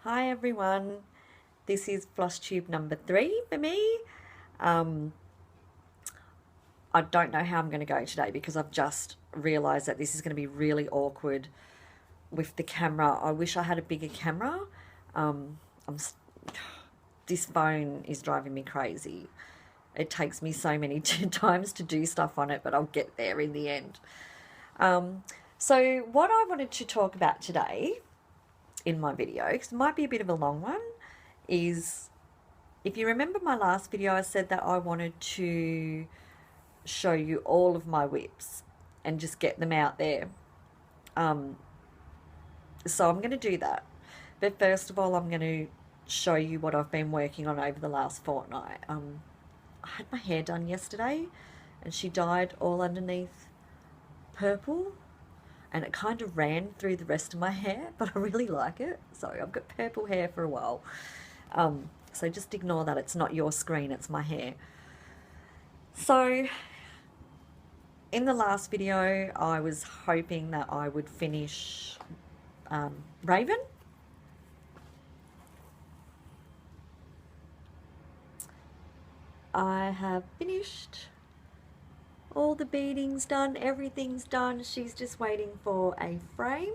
Hi everyone, this is Flosstube number 3 for me. I don't know how I'm going to go today because I've just realised that this is going to be really awkward with the camera. I wish I had a bigger camera. This phone is driving me crazy. It takes me so many times to do stuff on it, but I'll get there in the end. So what I wanted to talk about today in my video, because it might be a bit of a long one, is if you remember my last video, I said that I wanted to show you all of my whips and just get them out there. So I'm going to do that. But first of all, I'm going to show you what I've been working on over the last fortnight. I had my hair done yesterday and she dyed all underneath purple. And it kind of ran through the rest of my hair, but I really like it. So I've got purple hair for a while. So just ignore that. It's not your screen, it's my hair. So in the last video, I was hoping that I would finish Raven. I have finished. All the beading's done, everything's done. She's just waiting for a frame.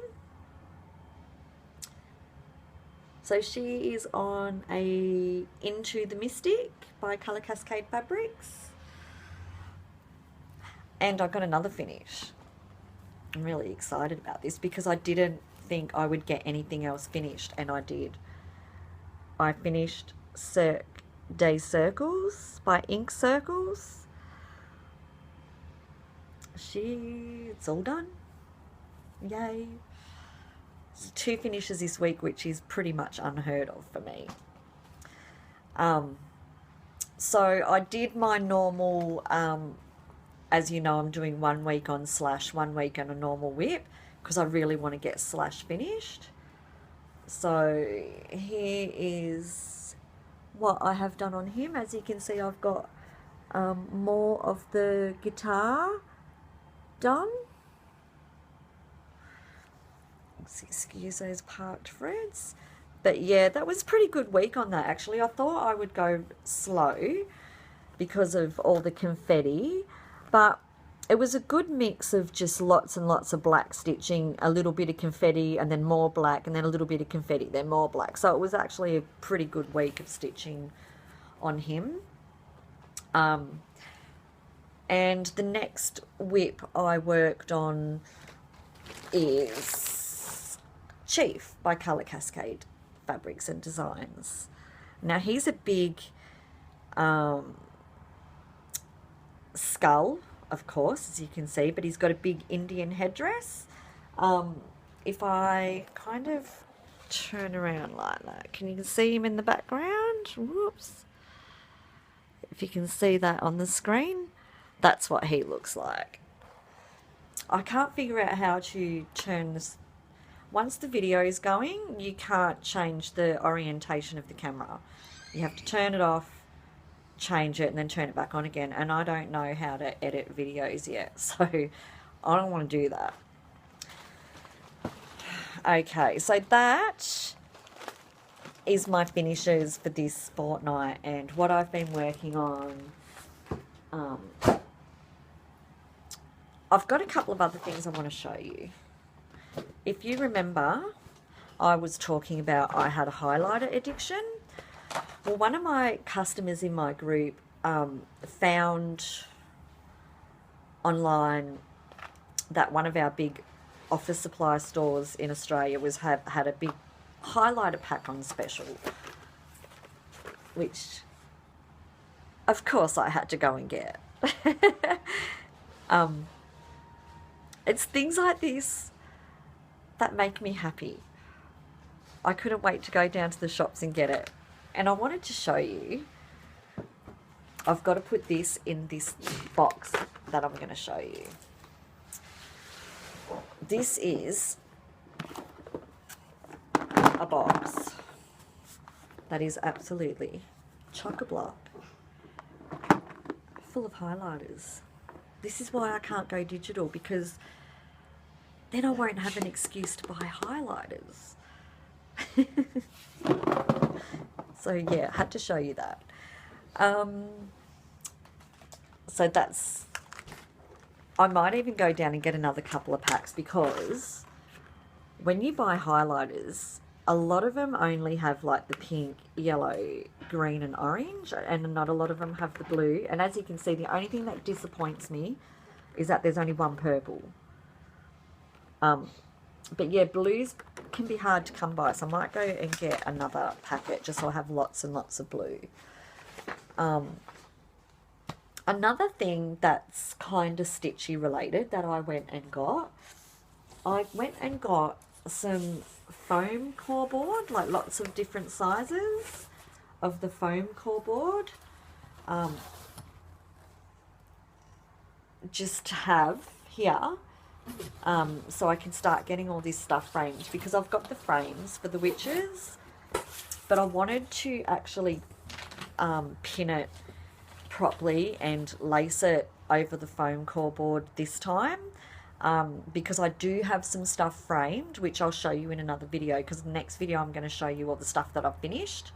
So she is on a Into the Mystic by Cascade fabrics. And I got another finish. I'm really excited about this because I didn't think I would get anything else finished, and I did. I finished Day Circles by Ink Circles. It's all done. Yay. So 2 finishes this week, which is pretty much unheard of for me. So I did my normal, as you know, I'm doing 1 week on slash, 1 week on a normal whip because I really want to get slash finished. So here is what I have done on him. As you can see, I've got more of the guitar done. Excuse those parked threads. But yeah, that was a pretty good week on that actually. I thought I would go slow because of all the confetti, but it was a good mix of just lots and lots of black stitching, a little bit of confetti and then more black, and then a little bit of confetti, then more black. So it was actually a pretty good week of stitching on him. And the next whip I worked on is Chief by Cascade Fabrics and Designs. Now he's a big skull, of course, as you can see, but he's got a big Indian headdress. If I kind of turn around like that, can you see him in the background? Whoops. If you can see that on the screen. That's what he looks like. I can't figure out how to turn this. Once the video is going, you can't change the orientation of the camera. You have to turn it off, change it, and then turn it back on again. And I don't know how to edit videos yet, so I don't want to do that. Okay, so that is my finishes for this fortnight and what I've been working on. I've got a couple of other things I want to show you. If you remember, I was talking about I had a highlighter addiction. Well, one of my customers in my group found online that one of our big office supply stores in Australia had a big highlighter pack on special, which of course I had to go and get. It's things like this that make me happy. I couldn't wait to go down to the shops and get it. And I wanted to show you. I've got to put this in this box that I'm going to show you. This is a box that is absolutely chock-a-block full of highlighters. This is why I can't go digital, because then I won't have an excuse to buy highlighters. So yeah, had to show you that. So that's, I might even go down and get another couple of packs, because when you buy highlighters, a lot of them only have like the pink, yellow, green and orange, and not a lot of them have the blue. And as you can see, the only thing that disappoints me is that there's only one purple. But yeah, blues can be hard to come by, so I might go and get another packet just so I have lots and lots of blue. Another thing that's kind of stitchy related that I went and got some foam core board, like lots of different sizes of the foam core board, just to have here. So I can start getting all this stuff framed, because I've got the frames for the witches, but I wanted to actually pin it properly and lace it over the foam core board this time, because I do have some stuff framed, which I'll show you in another video, because the next video I'm going to show you all the stuff that I've finished,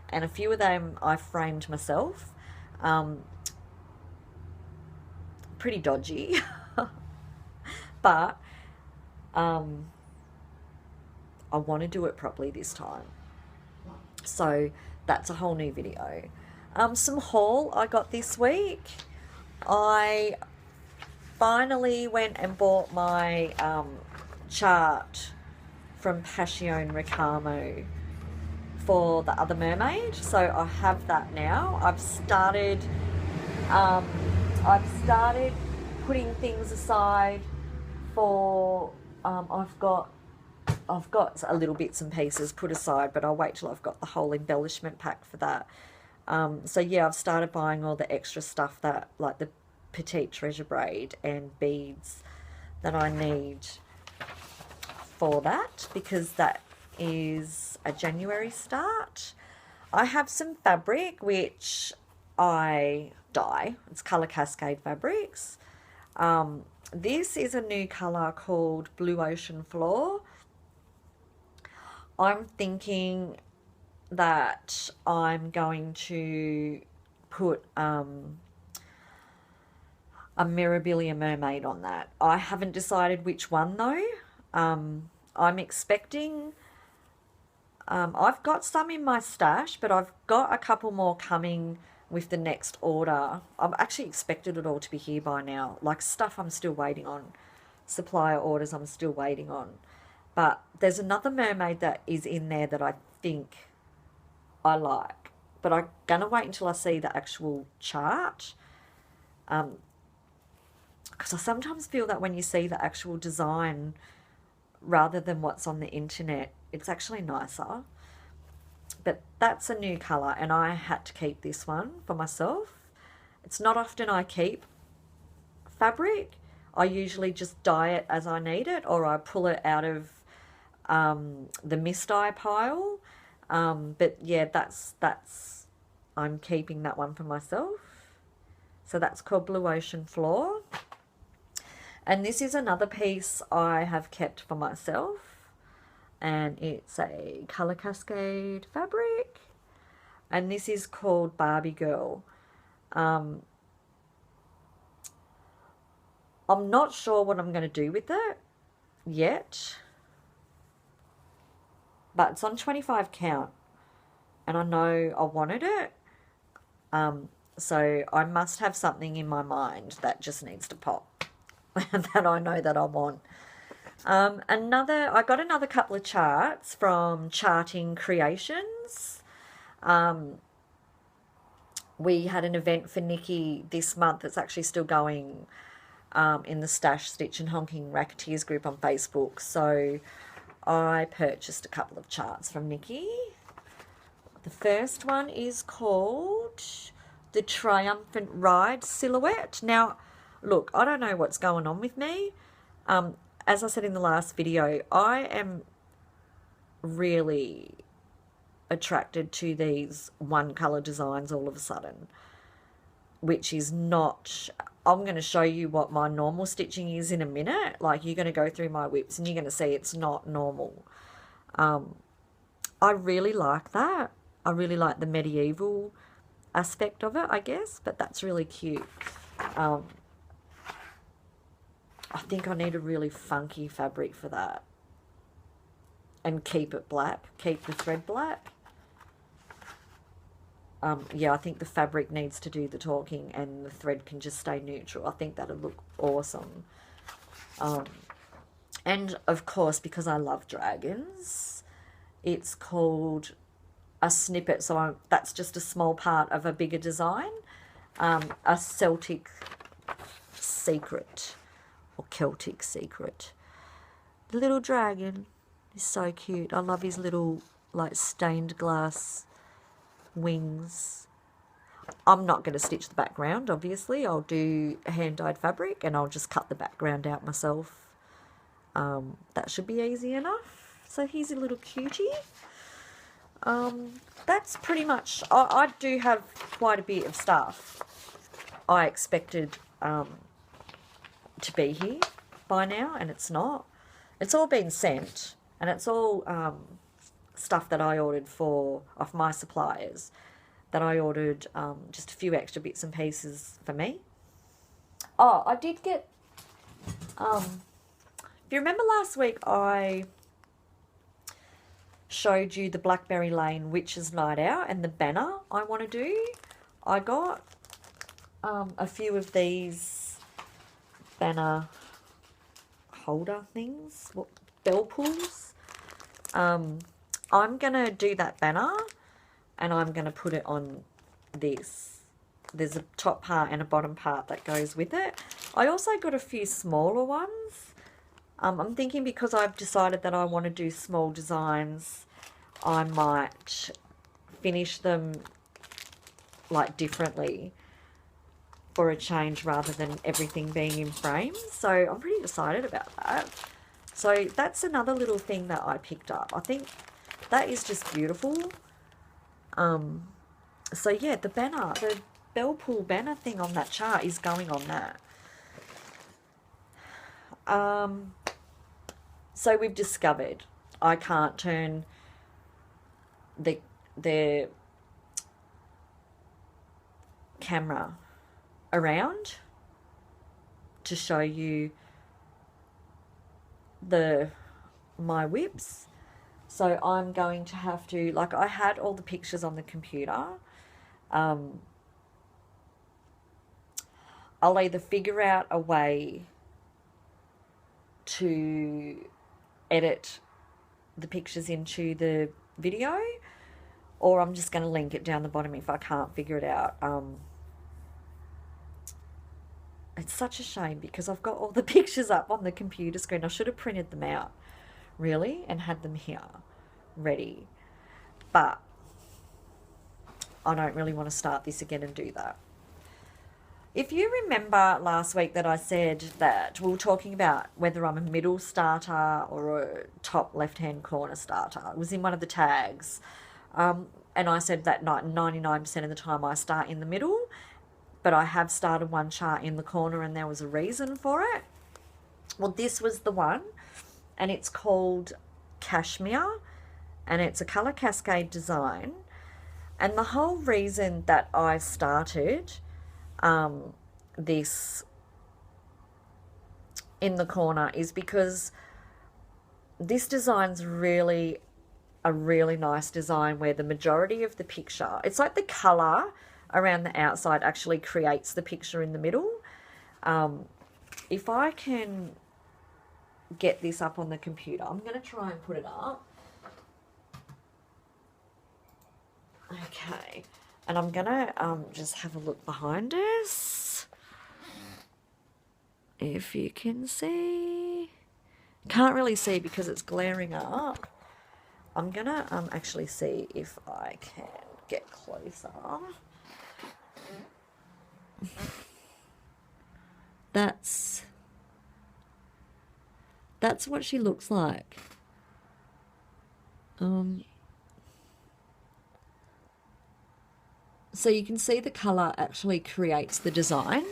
and a few of them I framed myself. Pretty dodgy. But I want to do it properly this time. So that's a whole new video. Some haul I got this week. I finally went and bought my chart from Passion Ricamo for the other mermaid. So I have that now. I've started putting things aside for, I've got a little bits and pieces put aside, but I'll wait till I've got the whole embellishment pack for that. So yeah, I've started buying all the extra stuff, that like the petite treasure braid and beads that I need for that, because that is a January start. I have some fabric which I dye. It's colour Cascade fabrics. This is a new colour called Blue Ocean Floor. I'm thinking that I'm going to put a Mirabilia mermaid on that. I haven't decided which one though. I'm expecting, I've got some in my stash, but I've got a couple more coming with the next order. I've actually expected it all to be here by now. Like stuff I'm still waiting on. Supplier orders I'm still waiting on. But there's another mermaid that is in there that I think I like. But I'm going to wait until I see the actual chart. Because I sometimes feel that when you see the actual design rather than what's on the internet, it's actually nicer. But that's a new colour, and I had to keep this one for myself. It's not often I keep fabric. I usually just dye it as I need it, or I pull it out of the mist-dye pile. But yeah, that's I'm keeping that one for myself. So that's called Blue Ocean Floor. And this is another piece I have kept for myself. And it's a colour Cascade fabric, and this is called Barbie Girl. I'm not sure what I'm going to do with it yet, but it's on 25 count, and I know I wanted it, so I must have something in my mind that just needs to pop that I know that I want. I got another couple of charts from Charting Creations. We had an event for Nikki this month. It's actually still going in the Stash, Stitch and Honking Racketeers group on Facebook. So I purchased a couple of charts from Nikki. The first one is called The Triumphant Ride Silhouette. Now, look, I don't know what's going on with me. As I said in the last video, I am really attracted to these one colour designs all of a sudden, which is not, I'm going to show you what my normal stitching is in a minute. Like, you're going to go through my whips and you're going to see it's not normal. I really like that. I really like the medieval aspect of it, I guess, but that's really cute. I think I need a really funky fabric for that. And keep it black. Keep the thread black. Yeah, I think the fabric needs to do the talking and the thread can just stay neutral. I think that'll look awesome. And, of course, because I love dragons, it's called a snippet. So that's just a small part of a bigger design. A Celtic secret. Or Celtic secret. The little dragon is so cute. I love his little, like, stained glass wings. I'm not going to stitch the background, obviously. I'll do hand-dyed fabric and I'll just cut the background out myself. That should be easy enough. So here's a little cutie. That's pretty much... I do have quite a bit of stuff. I expected to be here by now, and it's not. It's all been sent, and it's all stuff that I ordered off my suppliers, that I ordered just a few extra bits and pieces for me. Oh, I did get... if you remember last week, I showed you the Blackberry Lane Witches Night Out and the banner I want to do. I got a few of these banner holder things, bell pulls. I'm going to do that banner and I'm going to put it on this. There's a top part and a bottom part that goes with it. I also got a few smaller ones. I'm thinking because I've decided that I want to do small designs, I might finish them like differently for a change rather than everything being in frames. So I'm pretty excited about that. So that's another little thing that I picked up. I think that is just beautiful. So yeah, the banner, the bell pull banner thing on that chart is going on that. So we've discovered I can't turn the camera around to show you my whips. So I'm going to have to, like, I had all the pictures on the computer. I'll either figure out a way to edit the pictures into the video, or I'm just going to link it down the bottom if I can't figure it out. It's such a shame because I've got all the pictures up on the computer screen. I should have printed them out, really, and had them here, ready. But I don't really want to start this again and do that. If you remember last week that I said that we were talking about whether I'm a middle starter or a top left-hand corner starter, it was in one of the tags. And I said that 99% of the time I start in the middle, but I have started one chart in the corner and there was a reason for it. Well, this was the one, and it's called Cashmere, and it's a colour Cascade design. And the whole reason that I started this in the corner is because this design's really a really nice design where the majority of the picture, it's like the colour around the outside actually creates the picture in the middle. If I can get this up on the computer, I'm going to try and put it up. Okay. And I'm going to just have a look behind us. If you can see. Can't really see because it's glaring up. I'm going to actually see if I can get closer. That's what she looks like. So you can see the colour actually creates the design.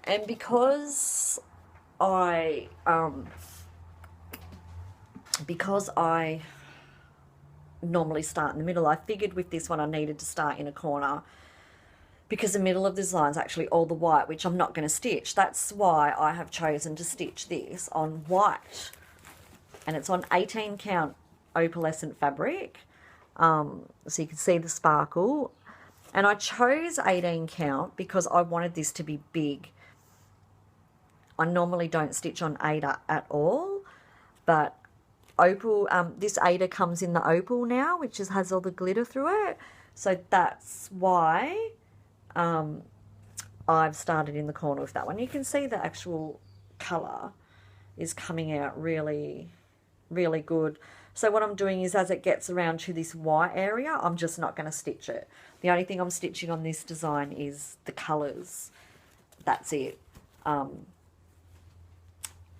And because I normally start in the middle. I figured with this one I needed to start in a corner because the middle of the design is actually all the white, which I'm not going to stitch. That's why I have chosen to stitch this on white. And it's on 18 count opalescent fabric. So you can see the sparkle. And I chose 18 count because I wanted this to be big. I normally don't stitch on 8 at all, but opal, this 8 comes in the opal now, which has all the glitter through it. So that's why I've started in the corner with that one. You can see the actual colour is coming out really, really good. So what I'm doing is as it gets around to this white area, I'm just not going to stitch it. The only thing I'm stitching on this design is the colours. That's it.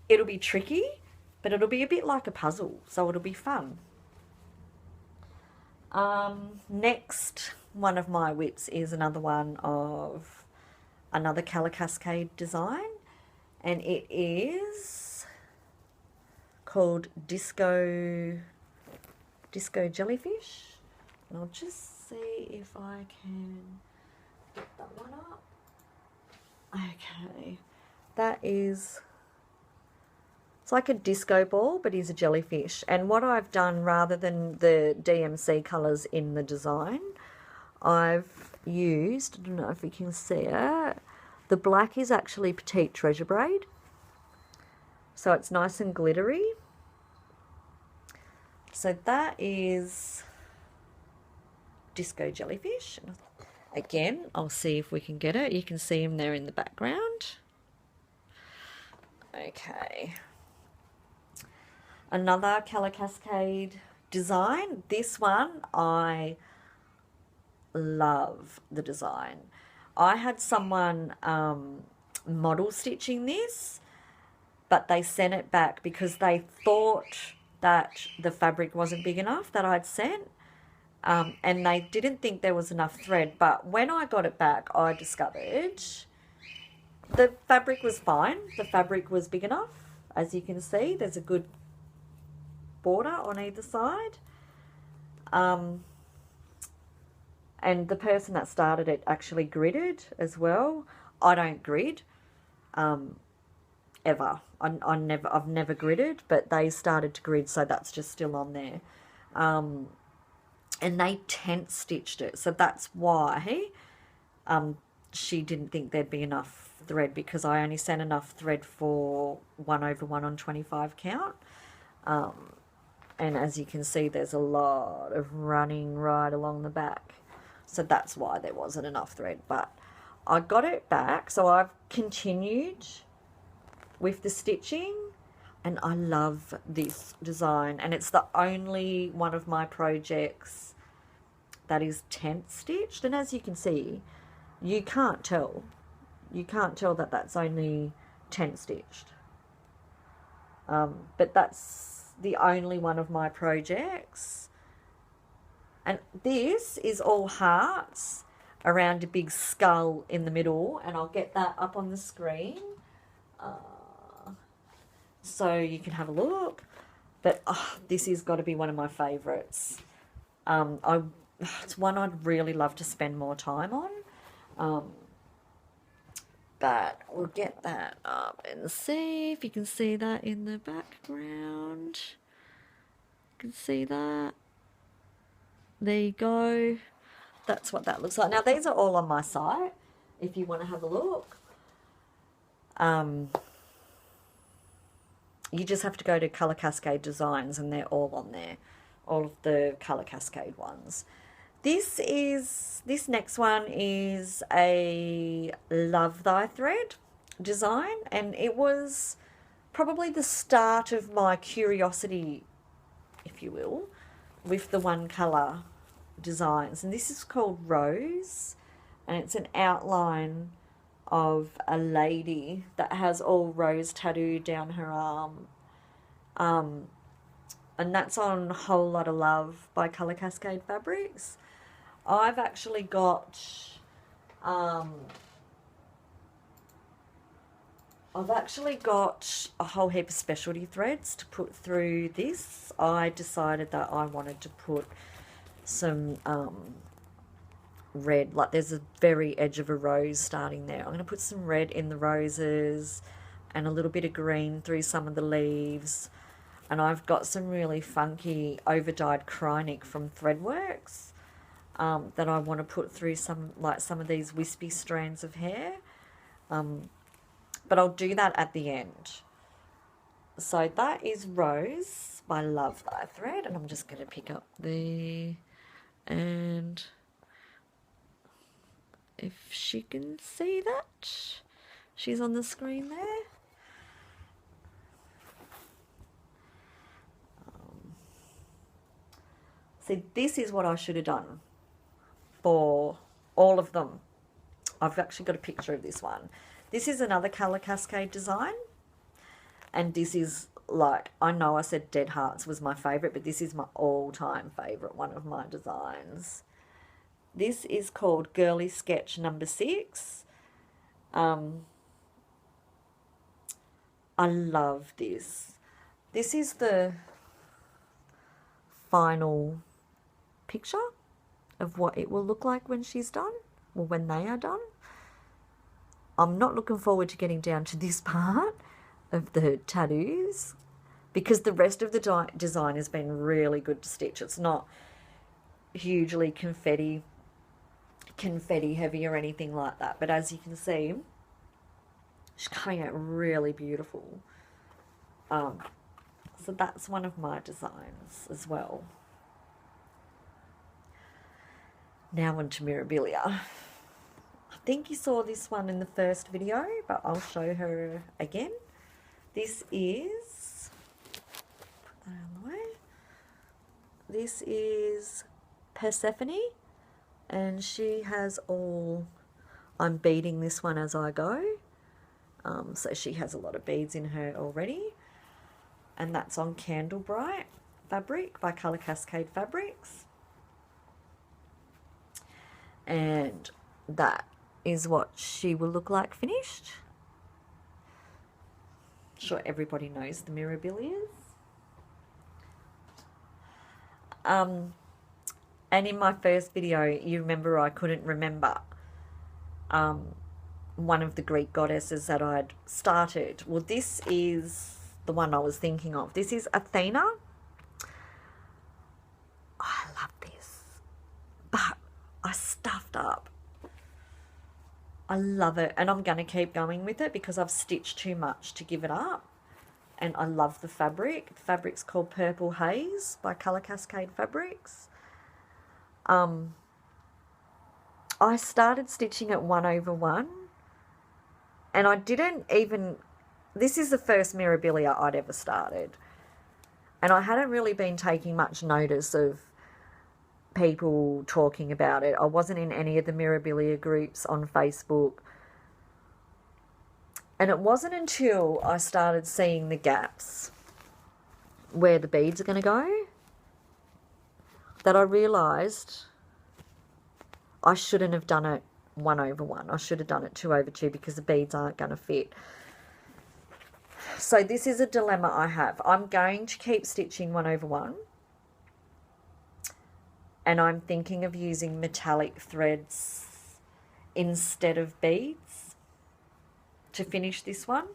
It'll be tricky, but it'll be a bit like a puzzle, so it'll be fun. Next one of my whips is another one of another Colour Cascade design, and it is called Disco Jellyfish. And I'll just see if I can get that one up. Okay, that is, it's like a disco ball, but is a jellyfish. And what I've done, rather than the DMC colours in the design, I've used, I don't know if you can see it, the black is actually Petite Treasure Braid. So it's nice and glittery. So that is Disco Jellyfish. Again, I'll see if we can get it. You can see him there in the background. Okay. Another Colour Cascade design. This one, I love the design. I had someone model stitching this, but they sent it back because they thought that the fabric wasn't big enough that I'd sent, and they didn't think there was enough thread. But when I got it back, I discovered the fabric was fine. The fabric was big enough. As you can see, there's a good border on either side. And the person that started it actually gridded as well. I don't grid, ever. I've never gridded, but they started to grid, so that's just still on there. And they tent stitched it, so that's why she didn't think there'd be enough thread, because I only sent enough thread for 1/1 on 25 count. And as you can see, there's a lot of running right along the back, so that's why there wasn't enough thread. But I got it back, so I've continued with the stitching, and I love this design, and it's the only one of my projects that is tent stitched. And as you can see, you can't tell that that's only tent stitched, but that's the only one of my projects. And this is all hearts around a big skull in the middle, and I'll get that up on the screen so you can have a look. But this has got to be one of my favourites. It's one I'd really love to spend more time on. But we'll get that up and see if you can see that in the background. You can see that. There you go. That's what that looks like. Now, these are all on my site if you want to have a look. You just have to go to Colour Cascade Designs, and they're all on there. All of the Colour Cascade ones. This next one is a Love Thy Thread design, and it was probably the start of my curiosity, if you will, with the one colour designs. And this is called Rose, and it's an outline of a lady that has all rose tattooed down her arm. And that's on Whole Lotta Love by Colour Cascade Fabrics. I've actually got a whole heap of specialty threads to put through this. I decided that I wanted to put some red, like there's a very edge of a rose starting there. I'm going to put some red in the roses and a little bit of green through some of the leaves. And I've got some really funky over-dyed Krynic from Threadworks that I want to put through some of these wispy strands of hair. But I'll do that at the end. So that is Rose by Love Thy Thread, and I'm just going to pick up and if she can see that, she's on the screen there. See, this is what I should have done for all of them. I've actually got a picture of this one. This is another colour Cascade design. And this is like, I know I said Dead Hearts was my favourite, but this is my all-time favourite, one of my designs. This is called Girly Sketch number 6. I love this. This is the final picture of what it will look like when she's done, or when they are done. I'm not looking forward to getting down to this part of the tattoos because the rest of the design has been really good to stitch. It's not hugely confetti heavy or anything like that, but as you can see, she's coming out really beautiful. So that's one of my designs as well. Now on to Mirabilia. I think you saw this one in the first video, but I'll show her again. This is, put that out of the way. This is Persephone, and she has all, I'm beading this one as I go. So she has a lot of beads in her already. And that's on Candle Bright fabric by Colour Cascade Fabrics. And that is what she will look like finished. I'm sure everybody knows the Mirabilias. And in my first video, you remember I couldn't remember one of the Greek goddesses that I'd started. Well, this is the one I was thinking of. This is Athena. Oh, I love this. But I stuffed up. I love it. And I'm going to keep going with it because I've stitched too much to give it up. And I love the fabric. The fabric's called Purple Haze by Colour Cascade Fabrics. I started stitching at 1/1. And I didn't even... This is the first Mirabilia I'd ever started. And I hadn't really been taking much notice of people talking about it. I wasn't in any of the Mirabilia groups on Facebook. And it wasn't until I started seeing the gaps where the beads are going to go that I realised I shouldn't have done it 1/1. I should have done it 2/2 because the beads aren't going to fit. So this is a dilemma I have. I'm going to keep stitching 1/1. And I'm thinking of using metallic threads instead of beads to finish this one.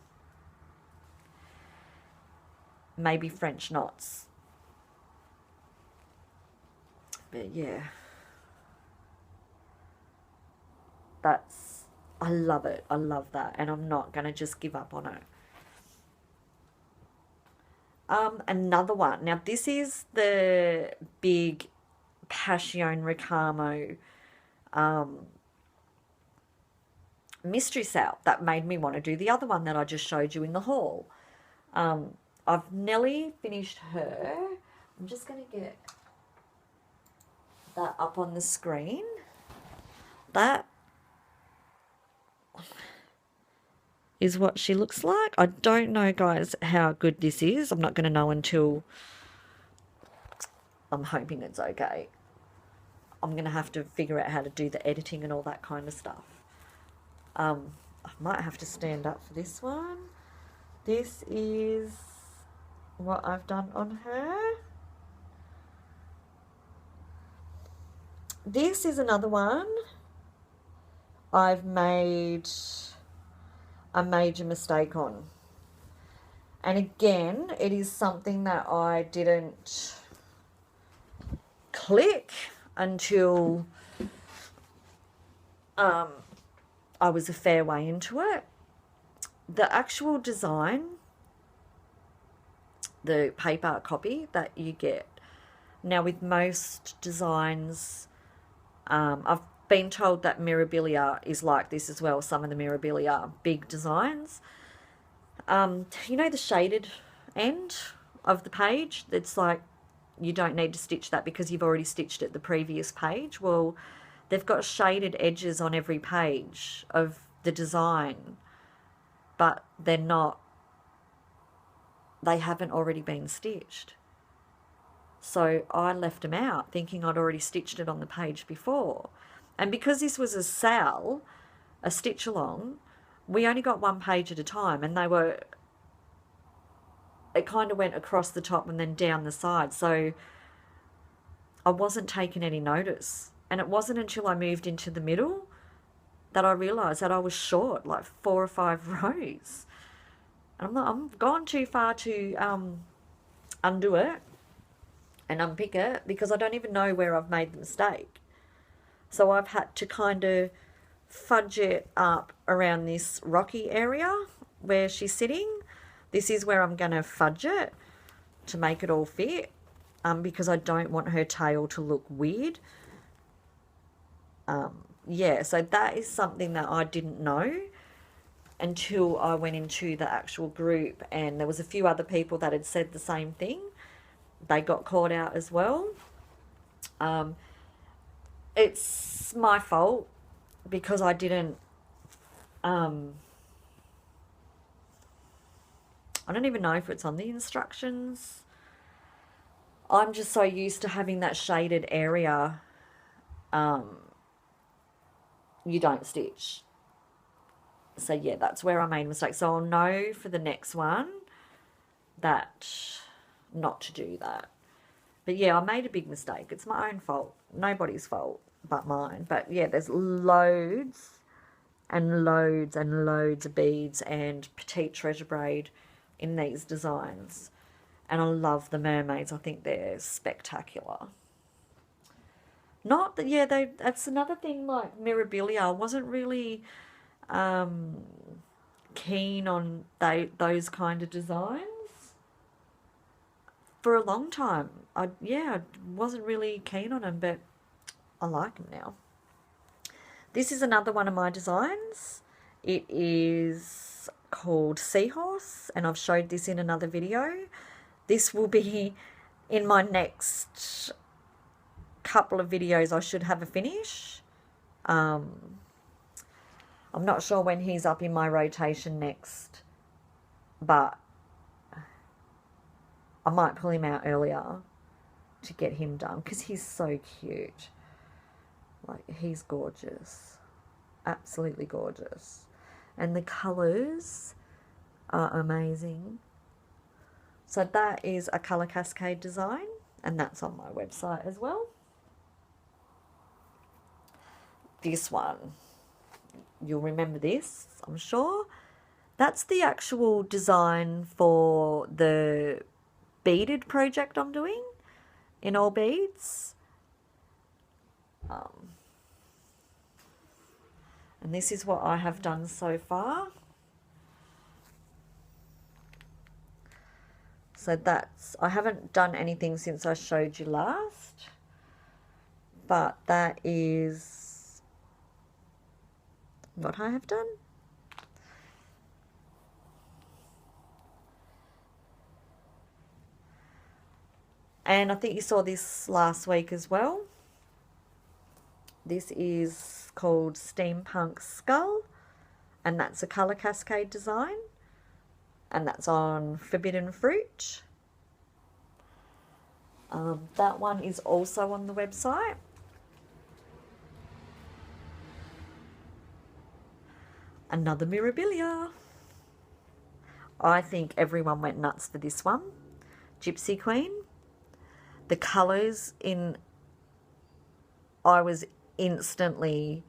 Maybe French knots. But yeah. That's, I love it. I love that. And I'm not going to just give up on it. Another one. Now, this is the big Passion Ricamo mystery cell that made me want to do the other one that I just showed you in the haul. I've nearly finished her. I'm just going to get that up on the screen. That is what she looks like. I don't know, guys, how good this is. I'm not going to know until... I'm hoping it's okay. I'm going to have to figure out how to do the editing and all that kind of stuff. I might have to stand up for this one. This is what I've done on her. This is another one I've made a major mistake on. And again, it is something that I didn't click until I was a fair way into it. The actual design, the paper copy that you get. Now with most designs, I've been told that Mirabilia is like this as well. Some of the Mirabilia big designs. You know the shaded end of the page? It's like you don't need to stitch that because you've already stitched it the previous page. Well, they've got shaded edges on every page of the design, but they're not, they haven't already been stitched. So I left them out thinking I'd already stitched it on the page before. And because this was a sal, a stitch along, we only got one page at a time, and it kind of went across the top and then down the side. So I wasn't taking any notice. And it wasn't until I moved into the middle that I realised that I was short, like 4 or 5 rows. And I'm gone too far to undo it and unpick it because I don't even know where I've made the mistake. So I've had to kind of fudge it up around this rocky area where she's sitting. This is where I'm going to fudge it to make it all fit, because I don't want her tail to look weird. Yeah, so that is something that I didn't know until I went into the actual group, and there was a few other people that had said the same thing. They got caught out as well. It's my fault because I didn't, I don't even know if it's on the instructions. I'm just so used to having that shaded area. You don't stitch. So yeah, that's where I made a mistake. So I'll know for the next one that not to do that. But yeah, I made a big mistake. It's my own fault. Nobody's fault but mine. But yeah, there's loads and loads and loads of beads and petite treasure braid in these designs. And I love the mermaids. I think they're spectacular. Not that, yeah, that's another thing, like Mirabilia. I wasn't really keen on those kind of designs for a long time. I wasn't really keen on them, but I like them now. This is another one of my designs. It is called Seahorse, and I've showed this in another video. This will be in my next couple of videos. I should have a finish. I'm not sure when he's up in my rotation next, but I might pull him out earlier to get him done because he's so cute. Like, he's gorgeous. Absolutely gorgeous. And the colours are amazing. So that is a colour cascade design, and that's on my website as well. This one, you'll remember this, I'm sure. That's the actual design for the beaded project I'm doing in all beads. And this is what I have done so far. So that's, I haven't done anything since I showed you last, but that is what I have done. And I think you saw this last week as well. This is called Steampunk Skull, and that's a colour cascade design, and that's on Forbidden Fruit. That one is also on the website. Another Mirabilia. I think everyone went nuts for this one. Gypsy Queen. The colours in I was instantly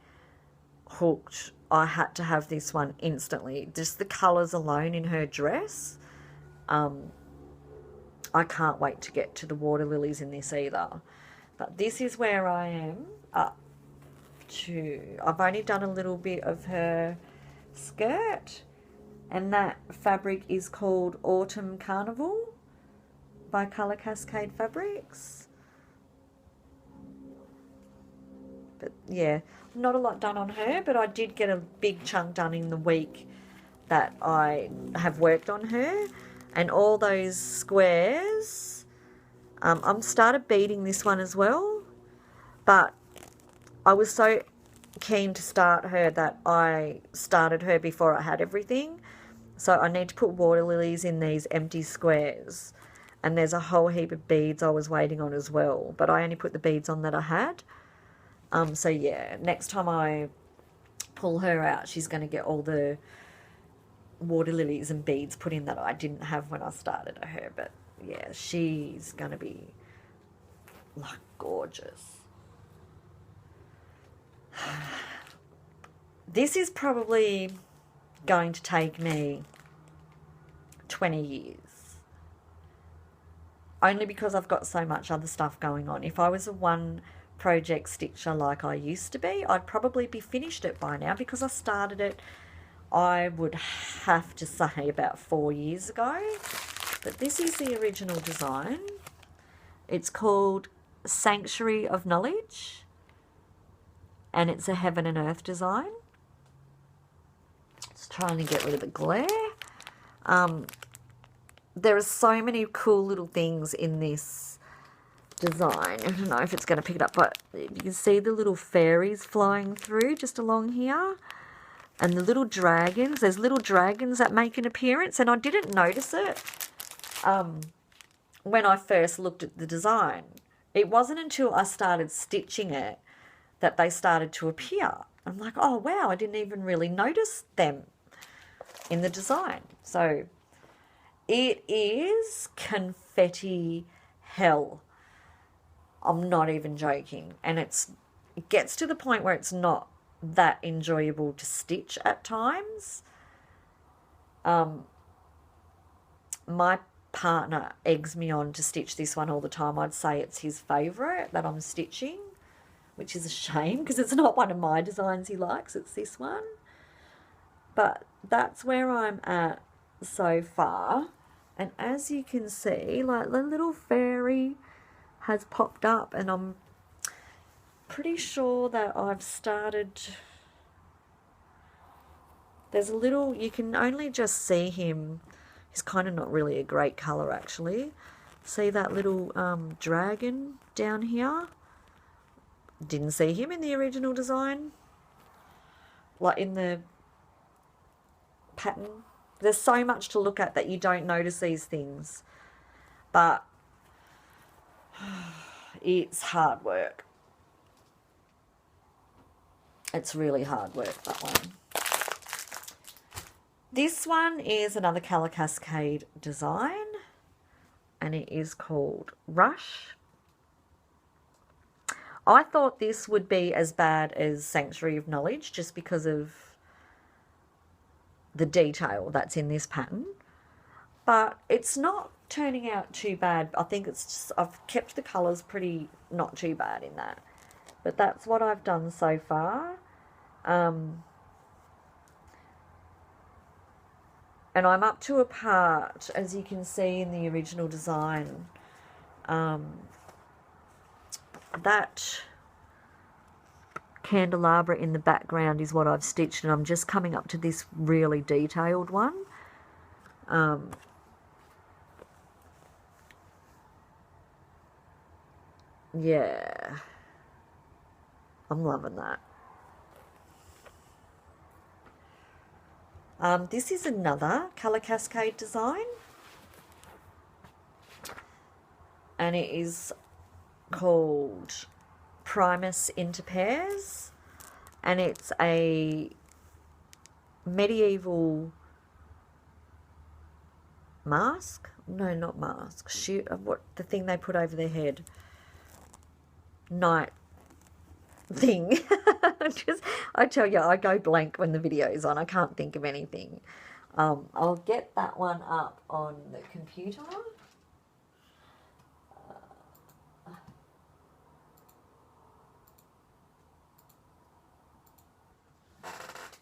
hooked. I had to have this one instantly. Just the colours alone in her dress. I can't wait to get to the water lilies in this either. But this is where I am up to. I've only done a little bit of her skirt, and that fabric is called Autumn Carnival by Colour Cascade Fabrics. But yeah, not a lot done on her, but I did get a big chunk done in the week that I have worked on her. And all those squares, I'm started beading this one as well, but I was so keen to start her that I started her before I had everything. So I need to put water lilies in these empty squares, and there's a whole heap of beads I was waiting on as well, but I only put the beads on that I had. So yeah, next time I pull her out, she's going to get all the water lilies and beads put in that I didn't have when I started her. But yeah, she's going to be like gorgeous. This is probably going to take me 20 years. Only because I've got so much other stuff going on. If I was a one project stitcher like I used to be, I'd probably be finished it by now, because I started it, I would have to say, about 4 years ago. But this is the original design. It's called Sanctuary of Knowledge, and it's a heaven and earth design. Just trying to get rid of the glare. There are so many cool little things in this design. I don't know if it's going to pick it up, but you can see the little fairies flying through just along here. And the little dragons, there's little dragons that make an appearance, and I didn't notice it when I first looked at the design. It wasn't until I started stitching it that they started to appear. I'm like, oh wow, I didn't even really notice them in the design. So it is confetti hell. I'm not even joking. And it gets to the point where it's not that enjoyable to stitch at times. My partner eggs me on to stitch this one all the time. I'd say it's his favourite that I'm stitching, which is a shame because it's not one of my designs he likes, it's this one. But that's where I'm at so far. And as you can see, like, the little fairy has popped up, and I'm pretty sure that I've started. There's a little, you can only just see him. He's kind of not really a great colour actually. See that little dragon down here? Didn't see him in the original design, like in the pattern. There's so much to look at that you don't notice these things, but it's hard work. It's really hard work, that one. This one is another Colour Cascade design, and it is called Rush. I thought this would be as bad as Sanctuary of Knowledge just because of the detail that's in this pattern, but it's not turning out too bad. I think it's just, I've kept the colours pretty not too bad in that. But that's what I've done so far. And I'm up to a part, as you can see in the original design, that candelabra in the background is what I've stitched, and I'm just coming up to this really detailed one. Yeah, I'm loving that. This is another Colour Cascade design, and it is called Primus Inter Pairs, and it's a medieval mask. No, not mask. Shoot, what the thing they put over their head? Knight. thing. I tell you, I go blank when the video is on. I can't think of anything. I'll get that one up on the computer.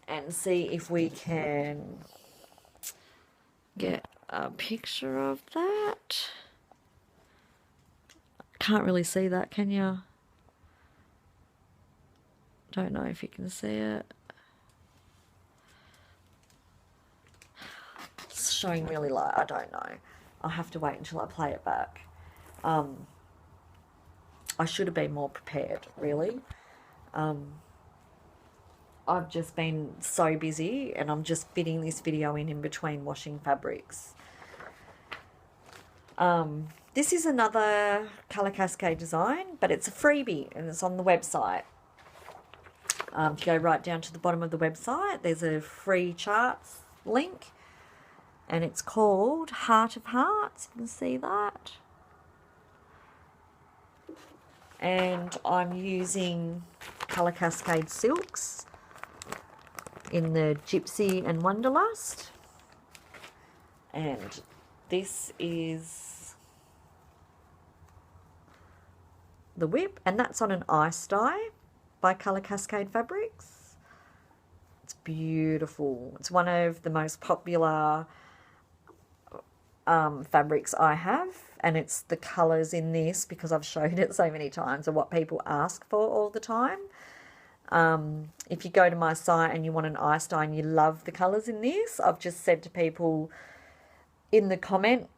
And see if we can get a picture of that. Can't really see that, can you? Don't know if you can see it. It's showing really light. I don't know. I'll have to wait until I play it back. I should have been more prepared, really. I've just been so busy, and I'm just fitting this video in between washing fabrics. This is another Colour Cascade design, but it's a freebie, and it's on the website. If you go right down to the bottom of the website, there's a free charts link, and it's called Heart of Hearts. You can see that. And I'm using Colour Cascade silks in the Gypsy and Wanderlust. And this is the whip, and that's on an ice dye by Colour Cascade Fabrics. It's beautiful. It's one of the most popular fabrics I have, and it's the colours in this, because I've showed it so many times, are what people ask for all the time. If you go to my site and you want an ice dye and you love the colours in this, I've just said to people in the comment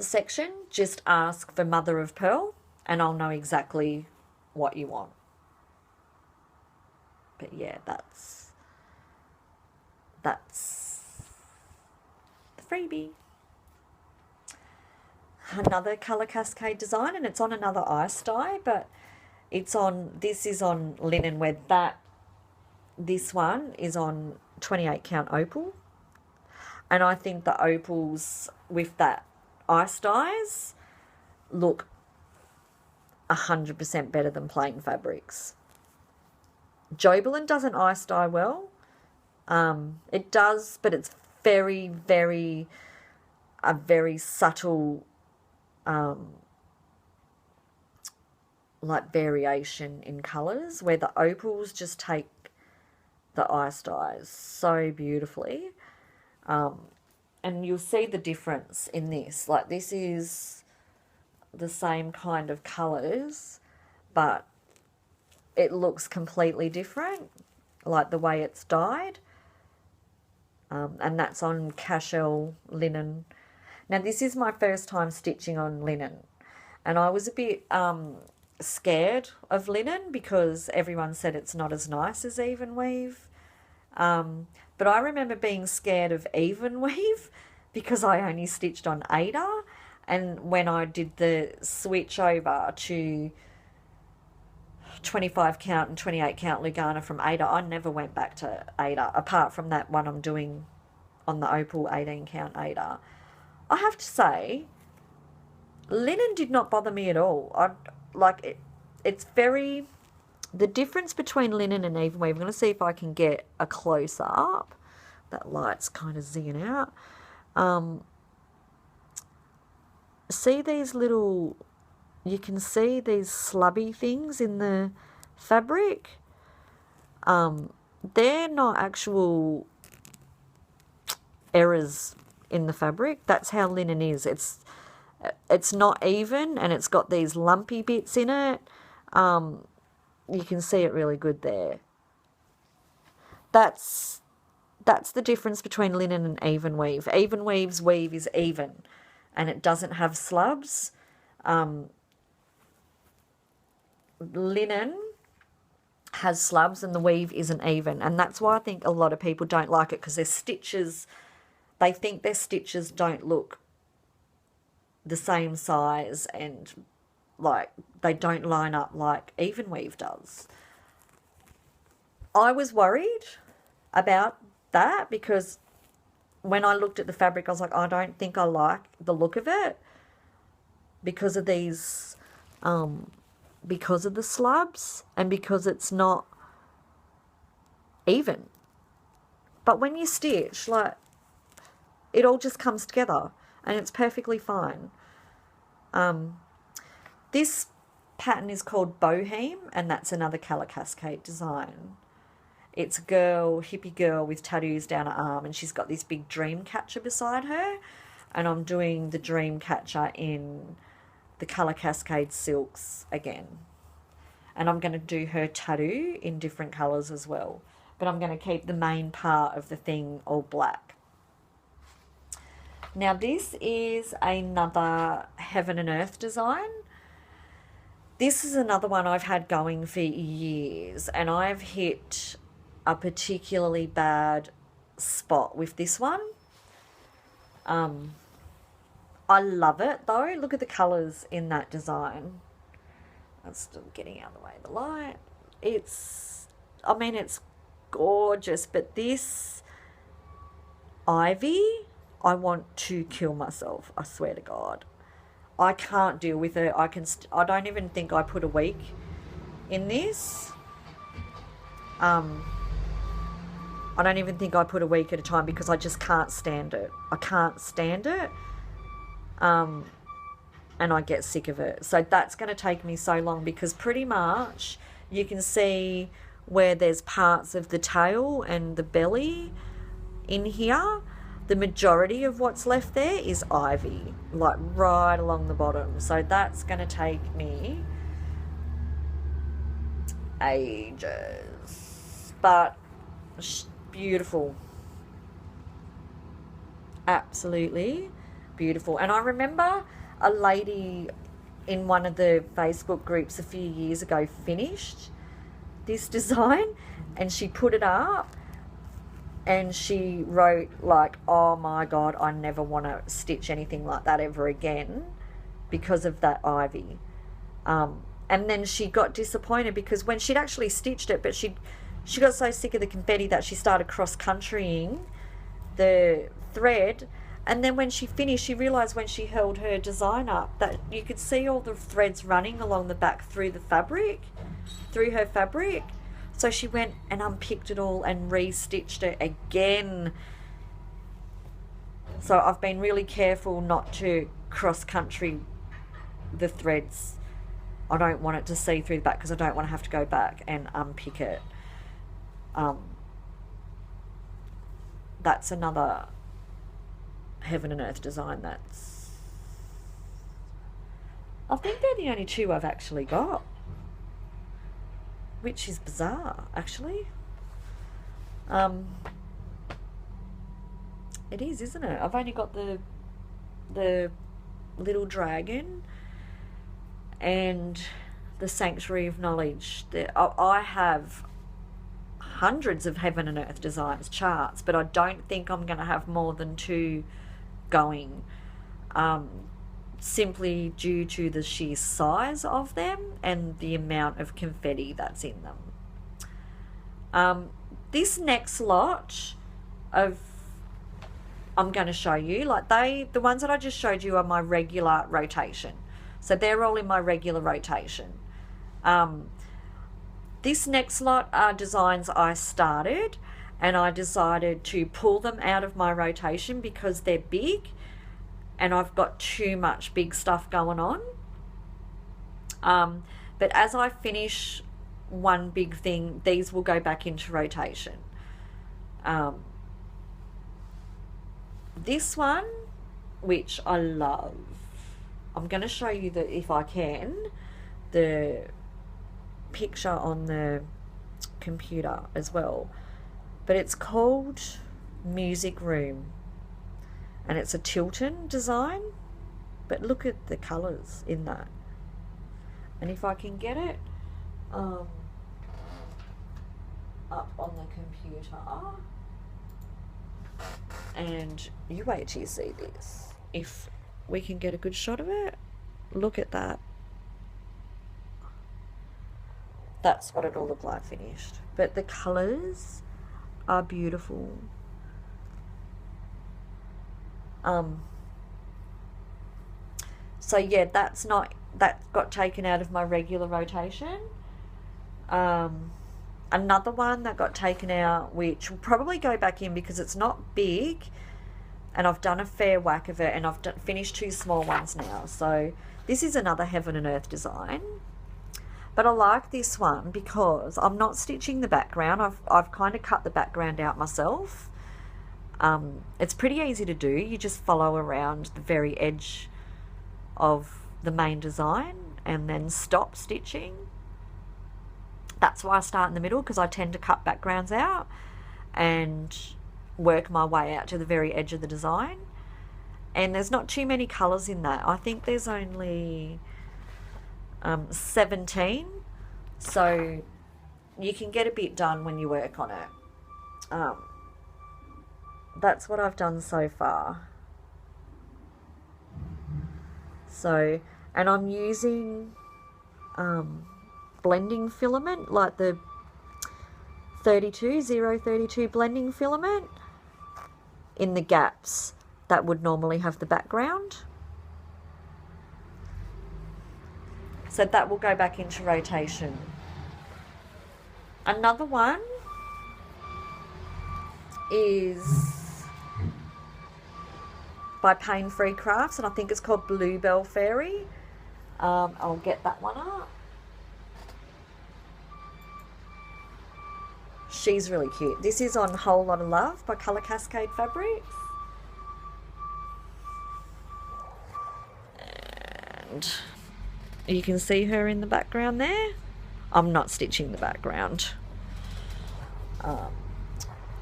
section, just ask for mother of pearl and I'll know exactly what you want. But yeah, that's the freebie. Another Colour Cascade design, and it's on another ice dye, but this is on linen, where this one is on 28 count opal. And I think the opals with that ice dyes look 100% better than plain fabrics. Jobelin doesn't ice dye well. It does, but it's very, very, a very subtle like variation in colours, where the opals just take the ice dyes so beautifully. And you'll see the difference in this. Like, this is the same kind of colours, but it looks completely different, like the way it's dyed. And that's on Cashel linen. Now, this is my first time stitching on linen, and I was a bit scared of linen because everyone said it's not as nice as even weave. But I remember being scared of even weave because I only stitched on Ada, and when I did the switch over to 25 count and 28 count Lugana from Ada, I never went back to Ada, apart from that one I'm doing on the opal 18 count Ada. I have to say, linen did not bother me at all. It's very, the difference between linen and even weave, I'm going to see if I can get a close up. That light's kind of zigging out. See these little, you can see these slubby things in the fabric. They're not actual errors in the fabric. That's how linen is. It's not even, and it's got these lumpy bits in it. You can see it really good there. That's the difference between linen and even weave. Even weave's weave is even, and it doesn't have slubs. Linen has slubs and the weave isn't even, and that's why I think a lot of people don't like it, because their stitches, they think their stitches don't look the same size, and like they don't line up like even weave does. I was worried about that because when I looked at the fabric, I was like, I don't think I like the look of it because of these because of the slabs and because it's not even. But when you stitch, like, it all just comes together and it's perfectly fine. This pattern is called Boheme, and that's another colour Cascade design. It's a girl, hippie girl with tattoos down her arm, and she's got this big dream catcher beside her, and I'm doing the dream catcher in the colour Cascade silks again. And I'm going to do her tattoo in different colours as well. But I'm going to keep the main part of the thing all black. Now this is another Heaven and Earth design. This is another one I've had going for years, and I've hit a particularly bad spot with this one. I love it though. Look at the colours in that design. I'm still getting out of the way of the light. It's gorgeous, but this ivy, I want to kill myself, I swear to God. I can't deal with it. I don't even think I put a week in this. I don't even think I put a week at a time because I just can't stand it. I can't stand it. And I get sick of it. So that's going to take me so long because pretty much you can see where there's parts of the tail and the belly in here. The majority of what's left there is ivy, like right along the bottom. So that's going to take me ages. But beautiful. Absolutely beautiful. And I remember a lady in one of the Facebook groups a few years ago finished this design and she put it up and she wrote like, oh my God, I never want to stitch anything like that ever again because of that ivy. And then she got disappointed because when she'd actually stitched it, but she got so sick of the confetti that she started cross-countrying the thread. And then when she finished, she realised when she held her design up that you could see all the threads running along the back through the fabric, through her fabric. So she went and unpicked it all and re-stitched it again. So I've been really careful not to cross-country the threads. I don't want it to see through the back because I don't want to have to go back and unpick it. That's another Heaven and Earth design. I think they're the only two I've actually got, which is bizarre actually. It is, isn't it? I've only got the little dragon and the Sanctuary of Knowledge. I have hundreds of Heaven and Earth designs charts, but I don't think I'm going to have more than 2 going, simply due to the sheer size of them and the amount of confetti that's in them. This next lot of I'm going to show you, like the ones that I just showed you are my regular rotation, so they're all in my regular rotation. This next lot are designs I started and I decided to pull them out of my rotation because they're big and I've got too much big stuff going on. But as I finish one big thing, these will go back into rotation. This one, which I love, I'm going to show you if I can, the picture on the computer as well. But it's called Music Room and it's a Tilton design, but look at the colours in that. And if I can get it up on the computer, and you wait till you see this, if we can get a good shot of it, look at that. That's what it'll look like finished. But the colours are beautiful. So yeah, that's not that got taken out of my regular rotation. Another one that got taken out, which will probably go back in because it's not big, and I've done a fair whack of it, and I've finished 2 small ones now. So this is another Heaven and Earth design. But I like this one because I'm not stitching the background. I've kind of cut the background out myself. It's pretty easy to do. You just follow around the very edge of the main design and then stop stitching. That's why I start in the middle, because I tend to cut backgrounds out and work my way out to the very edge of the design. And there's not too many colours in that. I think there's only 17, so you can get a bit done when you work on it. That's what I've done so far. So, and I'm using blending filament, like the 032 blending filament in the gaps that would normally have the background. So that will go back into rotation. Another one is by Pain Free Crafts, and I think it's called Bluebell Fairy. I'll get that one up. She's really cute. This is on Whole Lot of Love by Cascade Fabrics. And you can see her in the background there. I'm not stitching the background.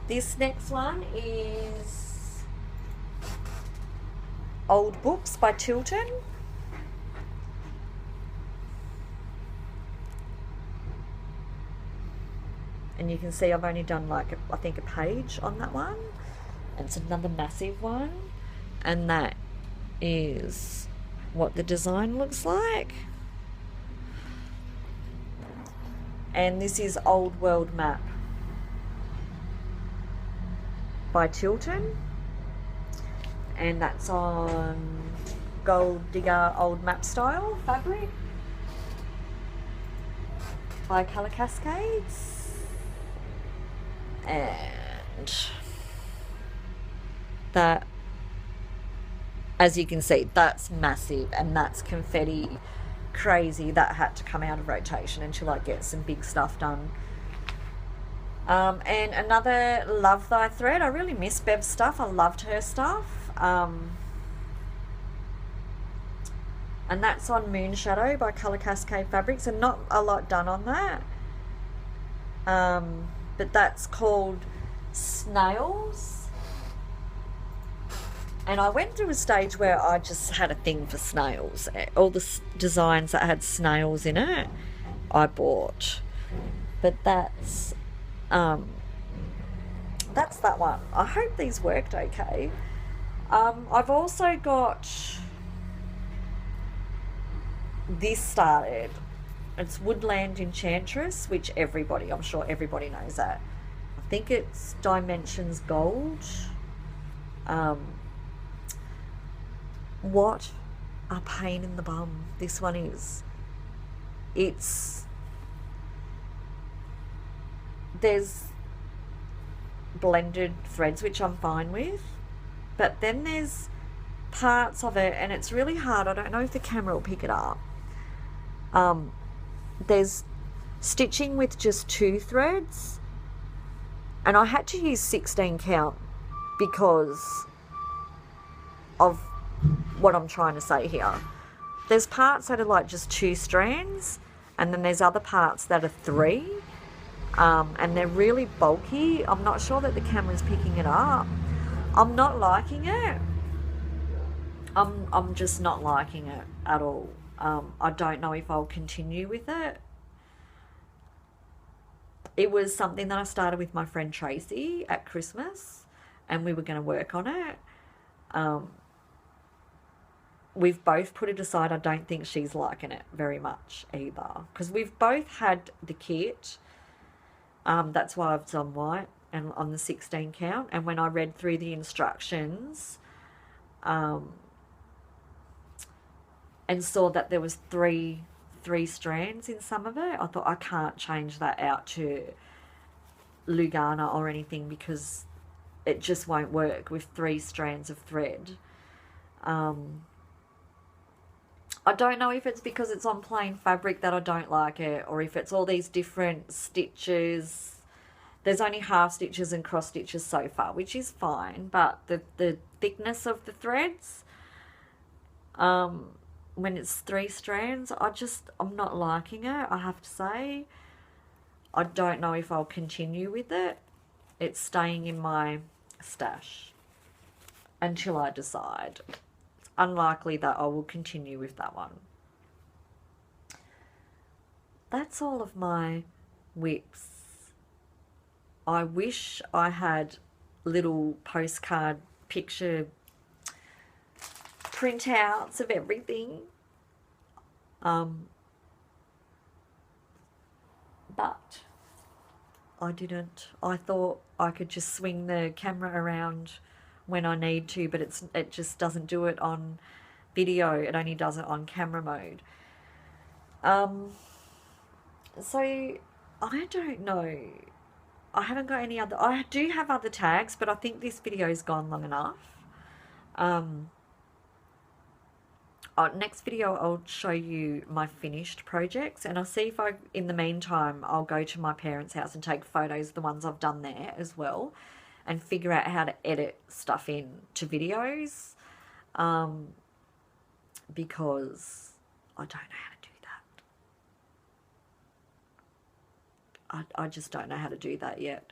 This next one is Old Books by Tilton. And you can see I've only done like, I think, a page on that one. And it's another massive one. And that is what the design looks like. And this is Old World Map by Tilton. And that's on Gold Digger Old Map Style fabric by Colour Cascades. And that, as you can see, that's massive, and that's confetti crazy. That had to come out of rotation until I get some big stuff done. And another Love Thy Thread. I really miss Bev's stuff. I loved her stuff. And that's on Moonshadow by Colour Cascade Fabrics, and not a lot done on that. But that's called Snails. And I went to a stage where I just had a thing for snails. All the designs that had snails in it, I bought. But that's that one. I hope these worked okay. I've also got this started. It's Woodland Enchantress, which I'm sure everybody knows that. I think it's Dimensions Gold. What a pain in the bum this one is. There's blended threads, which I'm fine with, but then there's parts of it, and it's really hard. I don't know if the camera will pick it up. There's stitching with just 2 threads, and I had to use 16 count because of what I'm trying to say here. There's parts that are like just 2 strands, and then there's other parts that are 3, and they're really bulky. I'm not sure that the camera's picking it up. I'm not liking it. I'm just not liking it at all. I don't know if I'll continue with it. It was something that I started with my friend Tracy at Christmas, and we were going to work on it. We've both put it aside. I don't think she's liking it very much either, because we've both had the kit. That's why I've done white and on the 16 count. And when I read through the instructions, and saw that there was three strands in some of it, I thought I can't change that out to Lugana or anything because it just won't work with 3 strands of thread. I don't know if it's because it's on plain fabric that I don't like it, or if it's all these different stitches. There's only half stitches and cross stitches so far, which is fine, but the thickness of the threads, when it's 3 strands, I'm not liking it, I have to say. I don't know if I'll continue with it. It's staying in my stash until I decide. It's unlikely that I will continue with that one. That's all of my whips. I wish I had little postcard picture printouts of everything. But I didn't. I thought I could just swing the camera around when I need to, but it just doesn't do it on video. It only does it on camera mode. So I don't know. I haven't got any other. I do have other tags, but I think this video's gone long enough. Next video I'll show you my finished projects, and I'll see if in the meantime I'll go to my parents' house and take photos of the ones I've done there as well, and figure out how to edit stuff in to videos, because I don't know how to do that. I just don't know how to do that yet.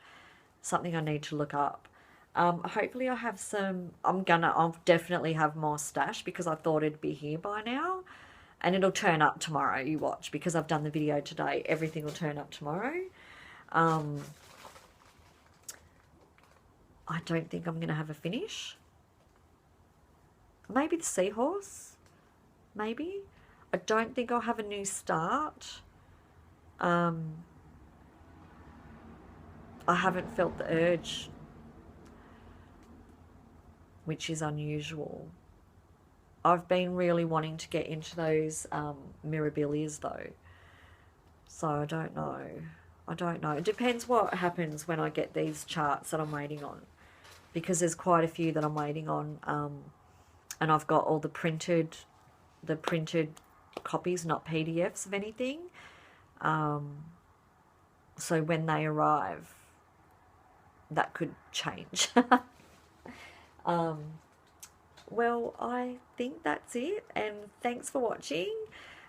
Something I need to look up. Hopefully I have some, I'll definitely have more stash because I thought it'd be here by now, and it'll turn up tomorrow, you watch, because I've done the video today. Everything will turn up tomorrow. I don't think I'm going to have a finish. Maybe the seahorse, maybe. I don't think I'll have a new start. I haven't felt the urge, which is unusual. I've been really wanting to get into those mirabilias though. So I don't know. I don't know. It depends what happens when I get these charts that I'm waiting on. Because there's quite a few that I'm waiting on. And I've got all the printed copies, not PDFs of anything. So when they arrive, that could change. Well, I think that's it, and thanks for watching,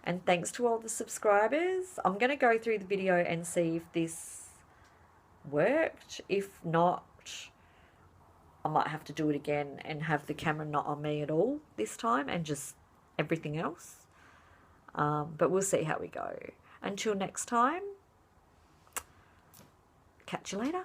and thanks to all the subscribers. I'm going to go through the video and see if this worked. If not, I might have to do it again and have the camera not on me at all this time and just everything else. But we'll see how we go. Until next time, catch you later.